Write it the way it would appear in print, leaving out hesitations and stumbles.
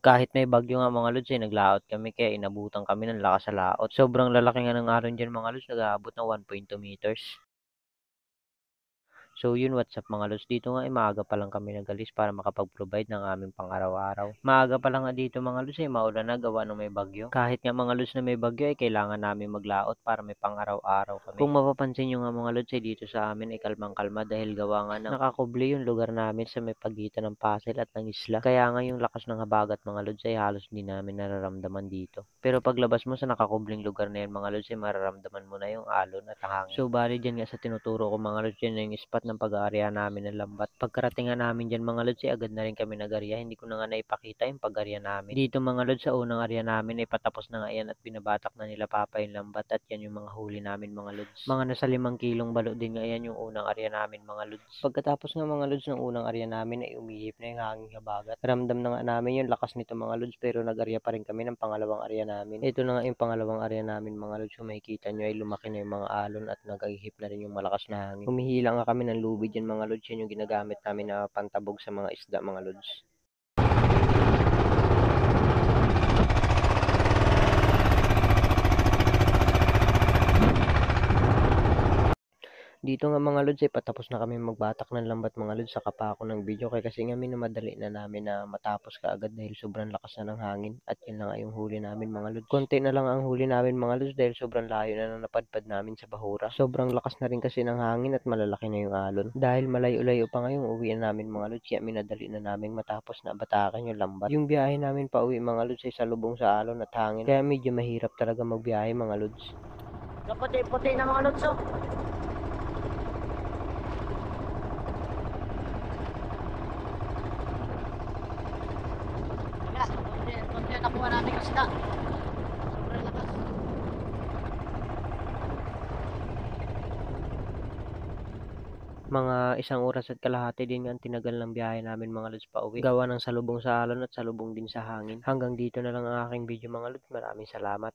Kahit may bagyo nga mga lods, naglaot kami kaya inabutan kami ng lakas sa laot. Sobrang lalaki nga ng alon diyan mga lods, nag-aabot ng 1.2 meters. So yun, what's up mga lods, dito nga maaga pa lang kami nag-alis para makapag-provide ng aming pang-araw-araw. Maaga pa lang nga dito mga lods, maulan na gawa ng may bagyo. Kahit nga mga lods na may bagyo kailangan namin maglaot para may pang-araw-araw kami. Kung mapapansin nyo nga mga lods dito sa amin kalmang-kalma dahil gawa nga ng nakakubli yung lugar namin sa may pagitan ng Pasig at ng isla. Kaya nga yung lakas ng habagat mga lods halos hindi namin nararamdaman dito. Pero paglabas mo sa nakakubling lugar na yan mga lods mararamdaman mo na yung alon at hangin. So bali dyan nga sa tinuturo ko mga lods yan yung spot ng pag-aarya namin ng lambat. Pagkarating nga namin dyan mga lods agad na rin kami nag-arya. Hindi ko na nga naipakita yung pag-arya namin. Dito mga lods sa unang arya namin ay patapos na nga yan at binabatak na nila papa yung lambat at yan yung mga huli namin mga lods. Mga nasa 5 kilong balo din nga yan yung unang arya namin mga lods. Pagkatapos nga mga lods ng unang arya namin ay umihip na yung hanging habagat. Ramdam na nga namin yung lakas nito mga lods pero nag-arya pa rin kami ng pangalawang arya namin. Ito na nga yung pangalawang arya namin mga lods. Kung makikita nyo ay lumaki na yung mga alon at nag-ihip na rin yung malakas na hangin. Humihila nga kami ng lubid yan mga lods. Yan yung ginagamit namin na pantabog sa mga isda mga lods. Dito nga mga lods patapos na kami magbatak ng lambat mga lods, saka pa ako ng video kaya kasi nga minamadali na namin na matapos kaagad dahil sobrang lakas na ng hangin at yun na nga yung huli namin mga lods. Konti na lang ang huli namin mga lods dahil sobrang layo na napadpad namin sa bahura. Sobrang lakas na rin kasi ng hangin at malalaki na yung alon. Dahil malayo-layo pa ngayong uwi namin mga lods kaya minadali na namin matapos na batakan yung lambat. Yung biyahe namin pa uwi mga lods ay salubong sa alon at hangin kaya medyo mahirap talaga magbiyahe mga lods. Kaputi-puti na mga lutso. Wala, konti nakuha natin yung isda. Sobrang lakas. Mga 1 oras at kalahati din ang tinagal ng biyahe namin mga lods pa uwi. Gawa ng salubong sa alon at salubong din sa hangin. Hanggang dito na lang ang aking video mga lods. Maraming salamat.